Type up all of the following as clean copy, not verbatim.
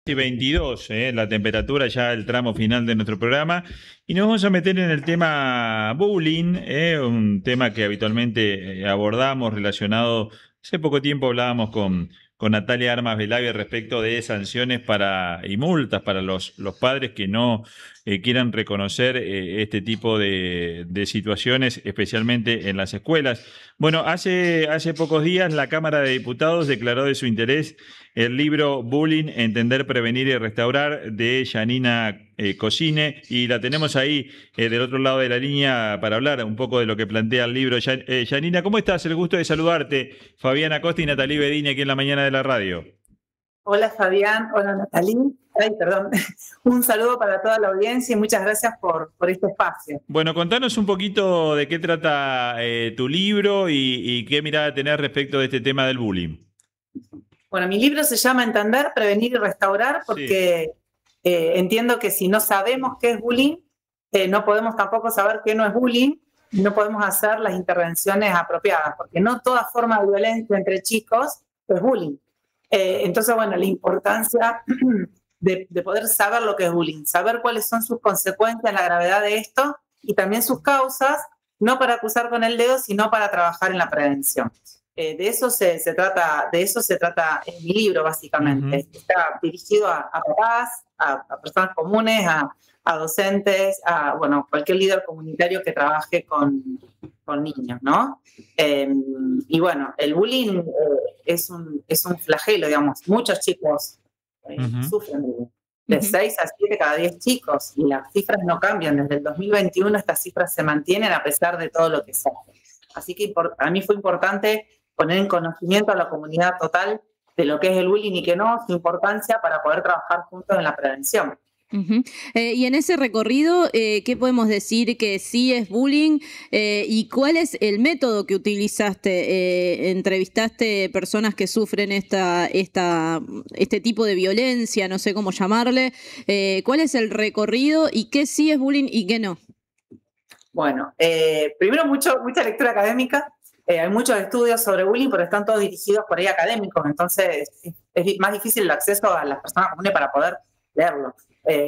y 22, la temperatura ya el tramo final de nuestro programa y nos vamos a meter en el tema bullying, un tema que habitualmente abordamos relacionado, hace poco tiempo hablábamos con Natalia Armas Velavia respecto de sanciones y multas para los padres que no quieran reconocer este tipo de situaciones, especialmente en las escuelas. Bueno, hace pocos días la Cámara de Diputados declaró de su interés el libro Bullying, Entender, Prevenir y Restaurar de Janina Cosine, y la tenemos ahí del otro lado de la línea para hablar un poco de lo que plantea el libro. Janina, ¿cómo estás? El gusto de saludarte. Fabián Acosta y Natalí Bedini aquí en la mañana de la radio. Hola Fabián, hola Natalí. Ay, perdón. Un saludo para toda la audiencia y muchas gracias por este espacio. Bueno, contanos un poquito de qué trata tu libro y qué mirada tenés respecto de este tema del bullying. Bueno, mi libro se llama Entender, Prevenir y Restaurar porque entiendo que si no sabemos qué es bullying, no podemos tampoco saber qué no es bullying, no podemos hacer las intervenciones apropiadas, porque no toda forma de violencia entre chicos es bullying. Entonces, bueno, la importancia de poder saber lo que es bullying, saber cuáles son sus consecuencias, la gravedad de esto y también sus causas, no para acusar con el dedo, sino para trabajar en la prevención. De eso se trata en mi libro, básicamente. Está dirigido a papás, a personas comunes, a docentes, a cualquier líder comunitario que trabaje con niños, ¿no? Y bueno, el bullying es un flagelo, digamos. Muchos chicos sufren bullying. De 6 a 7 cada 10 chicos, y las cifras no cambian. Desde el 2021 estas cifras se mantienen a pesar de todo lo que se hace. Así que a mí fue importante poner en conocimiento a la comunidad total de lo que es el bullying y que no, su importancia para poder trabajar juntos en la prevención. Y en ese recorrido, ¿qué podemos decir que sí es bullying? ¿Y cuál es el método que utilizaste? ¿Entrevistaste personas que sufren este tipo de violencia? No sé cómo llamarle. ¿Cuál es el recorrido y qué sí es bullying y qué no? Bueno, primero mucha lectura académica. Hay muchos estudios sobre bullying, pero están todos dirigidos por ahí académicos, entonces es más difícil el acceso a las personas comunes para poder leerlo.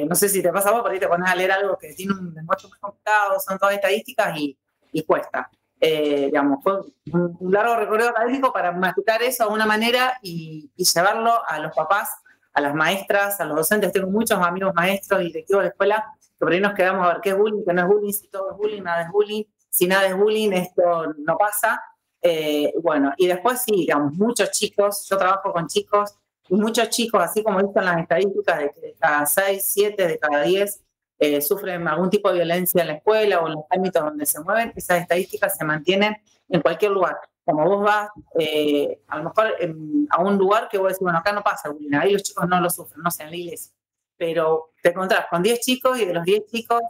No sé si te pasa a vos, por ahí te pones a leer algo que tiene un lenguaje muy complicado, son todas estadísticas y cuesta. Digamos, fue un largo recorrido académico para masticar eso de una manera y llevarlo a los papás, a las maestras, a los docentes. Tengo muchos amigos maestros y directivos de escuela que por ahí nos quedamos a ver qué es bullying, qué no es bullying, si todo es bullying, nada es bullying, si nada es bullying, esto no pasa. Y después sí, digamos, muchos chicos, yo trabajo con chicos, y muchos chicos, así como dicen las estadísticas, de que de cada 6, 7, de cada 10 sufren algún tipo de violencia en la escuela o en los ámbitos donde se mueven. Esas estadísticas se mantienen en cualquier lugar. Como vos vas, a lo mejor a un lugar que vos decís, bueno, acá no pasa bullying, ahí los chicos no lo sufren, no sé, en la iglesia. Pero te encontrás con 10 chicos y de los 10 chicos,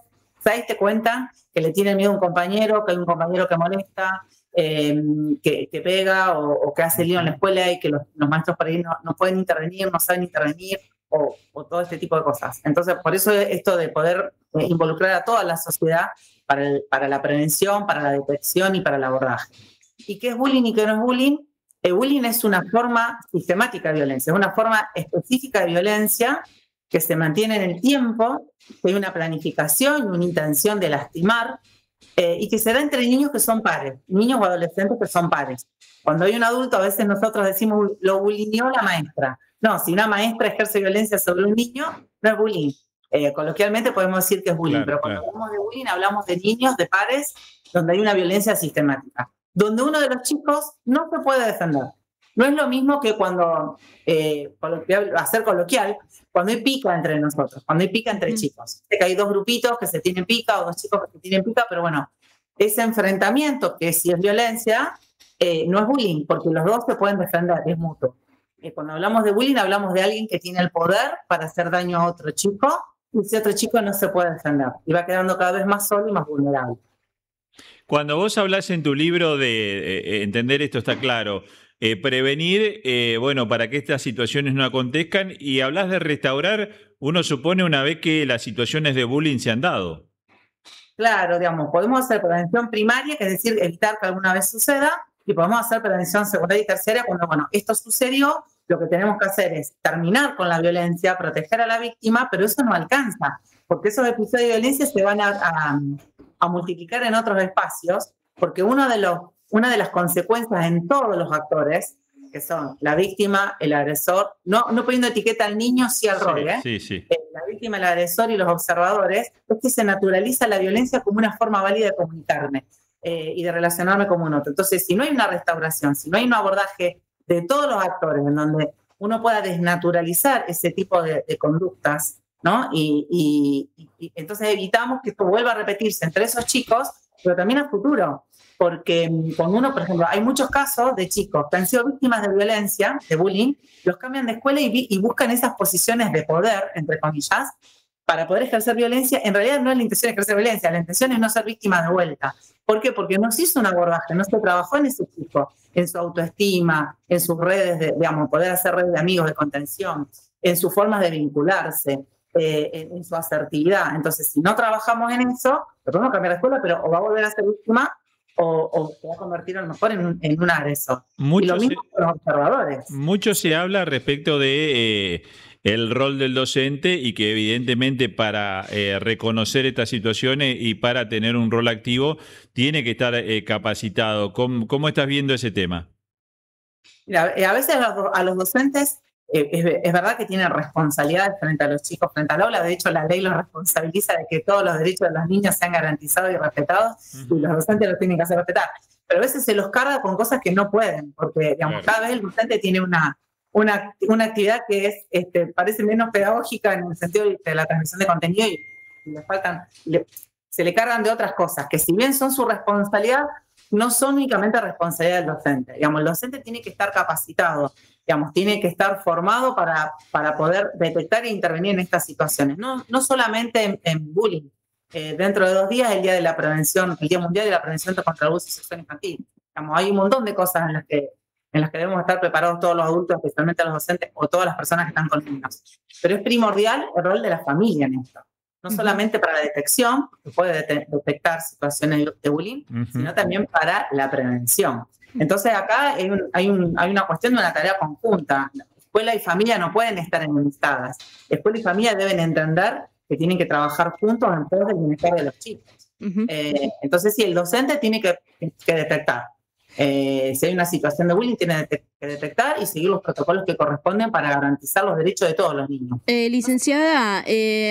6 te cuentan que le tienen miedo a un compañero, que hay un compañero que molesta, que pega o que hace lío en la escuela y que los maestros por ahí no pueden intervenir, no saben intervenir o todo este tipo de cosas. Entonces, por eso esto de poder involucrar a toda la sociedad para la prevención, para la detección y para el abordaje. ¿Y qué es bullying y qué no es bullying? El bullying es una forma sistemática de violencia, es una forma específica de violencia que se mantiene en el tiempo, que hay una planificación y una intención de lastimar, y que se da entre niños que son pares, niños o adolescentes que son pares. Cuando hay un adulto, a veces nosotros decimos, lo bulineó la maestra. No, si una maestra ejerce violencia sobre un niño, no es bullying. Coloquialmente podemos decir que es bullying, pero cuando hablamos de bullying hablamos de niños, de pares, donde hay una violencia sistemática, donde uno de los chicos no se puede defender. No es lo mismo que cuando, hacer coloquial, cuando hay pica entre nosotros, cuando hay pica entre chicos. Sé que hay dos grupitos que se tienen pica o dos chicos que se tienen pica, pero bueno, ese enfrentamiento, que si es violencia, no es bullying, porque los dos se pueden defender, es mutuo. Cuando hablamos de bullying, hablamos de alguien que tiene el poder para hacer daño a otro chico, y ese otro chico no se puede defender, y va quedando cada vez más solo y más vulnerable. Cuando vos hablás en tu libro de entender esto, está claro, prevenir, para que estas situaciones no acontezcan, y hablas de restaurar, uno supone una vez que las situaciones de bullying se han dado. Claro, digamos, podemos hacer prevención primaria, que es decir, evitar que alguna vez suceda, y podemos hacer prevención secundaria y terciaria cuando, esto sucedió lo que tenemos que hacer es terminar con la violencia, proteger a la víctima, pero eso no alcanza, porque esos episodios de violencia se van a multiplicar en otros espacios, porque una de las consecuencias en todos los actores, que son la víctima, el agresor, no poniendo etiqueta al niño, sí al rol, Sí. La víctima, el agresor y los observadores, es que se naturaliza la violencia como una forma válida de comunicarme y de relacionarme como un otro. Entonces, si no hay una restauración, si no hay un abordaje de todos los actores en donde uno pueda desnaturalizar ese tipo de conductas, ¿no? Y entonces evitamos que esto vuelva a repetirse entre esos chicos, pero también a futuro. Porque con uno, por ejemplo, hay muchos casos de chicos que han sido víctimas de violencia, de bullying, los cambian de escuela y buscan esas posiciones de poder, entre comillas, para poder ejercer violencia. En realidad no es la intención de ejercer violencia, la intención es no ser víctima de vuelta. ¿Por qué? Porque no se hizo un abordaje, no se trabajó en ese chico, en su autoestima, en sus redes, poder hacer redes de amigos, de contención, en sus formas de vincularse, en su asertividad. Entonces, si no trabajamos en eso, lo podemos cambiar de escuela, pero o va a volver a ser víctima o se va a convertir a lo mejor en un agresor. Y lo mismo con los observadores. Mucho se habla respecto de el rol del docente y que evidentemente para reconocer estas situaciones y para tener un rol activo tiene que estar capacitado. ¿Cómo estás viendo ese tema? Mira, a veces a los docentes es verdad que tienen responsabilidades frente a los chicos, frente al aula. De hecho, la ley los responsabiliza de que todos los derechos de los niños sean garantizados y respetados, y los docentes los tienen que hacer respetar. Pero a veces se los carga con cosas que no pueden, porque cada vez el docente tiene una actividad que parece menos pedagógica en el sentido de la transmisión de contenido y se le cargan de otras cosas, que si bien son su responsabilidad, no son únicamente responsabilidad del docente. El docente tiene que estar capacitado, tiene que estar formado para poder detectar e intervenir en estas situaciones. No solamente en bullying. Dentro de 2 días es el Día de la Prevención, el Día Mundial de la Prevención contra el Abuso Sexual Infantil. Hay un montón de cosas en las que debemos estar preparados todos los adultos, especialmente los docentes o todas las personas que están con niños. Pero es primordial el rol de la familia en esto. No solamente para la detección, que puede detectar situaciones de bullying, sino también para la prevención. Entonces acá hay una cuestión de una tarea conjunta. Escuela y familia no pueden estar enemistadas. Escuela y familia deben entender que tienen que trabajar juntos en pos del bienestar de los chicos. Entonces sí, el docente tiene que detectar. Si hay una situación de bullying, tiene que detectar y seguir los protocolos que corresponden para garantizar los derechos de todos los niños. Licenciada,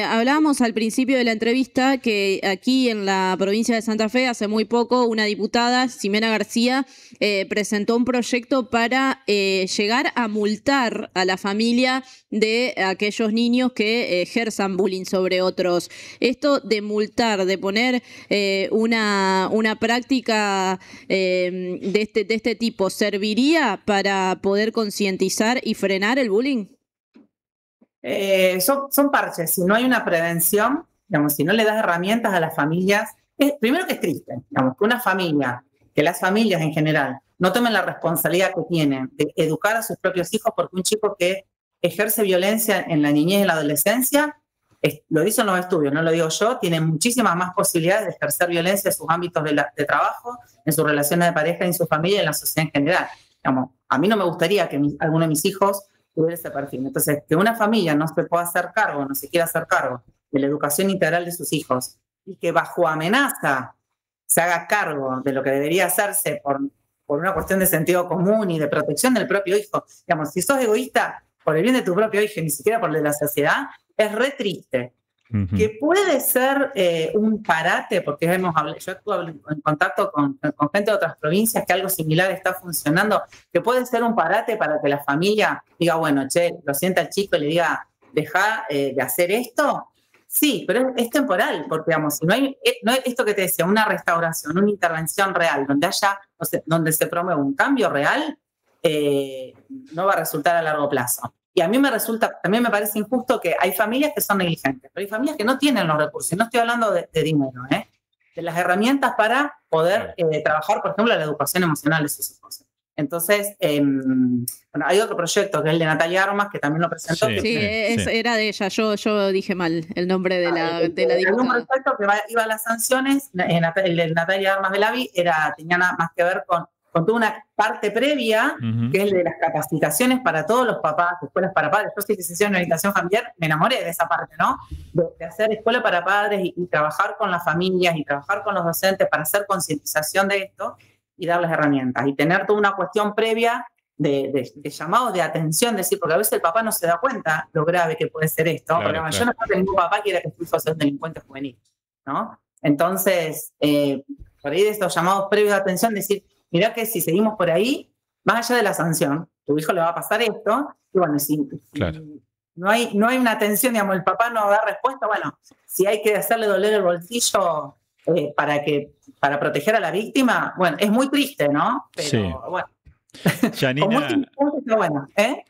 hablábamos al principio de la entrevista que aquí en la provincia de Santa Fe, hace muy poco, una diputada, Ximena García, presentó un proyecto para llegar a multar a la familia de aquellos niños que ejerzan bullying sobre otros. Esto de multar, de poner una práctica de este tipo, ¿serviría para poder concientizar y frenar el bullying? Son parches. Si no hay una prevención, si no le das herramientas a las familias, primero que es triste, que una familia, que las familias en general, no tomen la responsabilidad que tienen de educar a sus propios hijos, porque un chico que ejerce violencia en la niñez y en la adolescencia, lo dicen los estudios, no lo digo yo, tiene muchísimas más posibilidades de ejercer violencia en sus ámbitos de trabajo, en sus relaciones de pareja, en su familia y en la sociedad en general. A mí no me gustaría que alguno de mis hijos tuviera ese perfil. Entonces, que una familia no se pueda hacer cargo, no se quiera hacer cargo de la educación integral de sus hijos y que bajo amenaza se haga cargo de lo que debería hacerse por una cuestión de sentido común y de protección del propio hijo. Si sos egoísta por el bien de tu propio hijo y ni siquiera por el de la sociedad, es re triste. Que puede ser un parate, porque yo estuve en contacto con gente de otras provincias que algo similar está funcionando, que puede ser un parate para que la familia diga, bueno, lo sienta el chico y le diga, deja de hacer esto. Sí, pero es temporal, porque si no hay esto que te decía, una restauración, una intervención real, donde se promueve un cambio real, no va a resultar a largo plazo. Y a mí también me parece injusto que hay familias que son negligentes, pero hay familias que no tienen los recursos. No estoy hablando de dinero, de las herramientas para poder trabajar, por ejemplo, la educación emocional de sus hijos. Entonces, hay otro proyecto que es el de Natalia Armas, que también lo presentó. Sí, era de ella. Yo dije mal el nombre de la diputada. Hay un proyecto que iba a las sanciones, el de Natalia Armas de Lavi tenía nada más que ver con con toda una parte previa, que es el de las capacitaciones para todos los papás, escuelas para padres. Yo soy licenciada en orientación familiar, me enamoré de esa parte, ¿no? De hacer escuela para padres y trabajar con las familias y trabajar con los docentes para hacer concientización de esto y darles herramientas. Y tener toda una cuestión previa de llamados de atención, decir, porque a veces el papá no se da cuenta lo grave que puede ser esto, Claro, porque yo no tengo ningún papá que quiera que su hijo sea un delincuente juvenil, ¿no? Entonces, por ahí de estos llamados previos de atención, decir, mirá que si seguimos por ahí, más allá de la sanción, tu hijo le va a pasar esto, y bueno, si no hay una atención, digamos, el papá no da respuesta, bueno, si hay que hacerle doler el bolsillo para proteger a la víctima, bueno, es muy triste, ¿no? Pero bueno. Janina,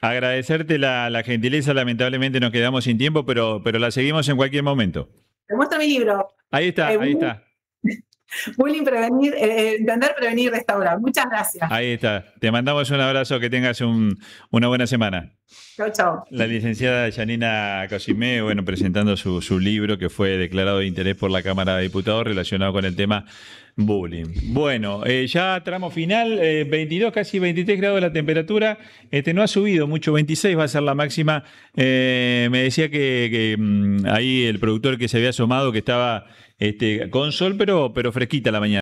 agradecerte la gentileza, lamentablemente nos quedamos sin tiempo, pero la seguimos en cualquier momento. Te muestro mi libro. Ahí está. Bullying, prevenir, entender, prevenir, restaurar. Muchas gracias. Ahí está. Te mandamos un abrazo, que tengas una buena semana. Chau, chau. La licenciada Janina Cosimé, bueno, presentando su libro que fue declarado de interés por la Cámara de Diputados relacionado con el tema bullying. Bueno, ya tramo final, 22, casi 23 grados la temperatura, no ha subido mucho, 26 va a ser la máxima. Me decía que ahí el productor que se había asomado que estaba con sol, pero fresquita la mañana.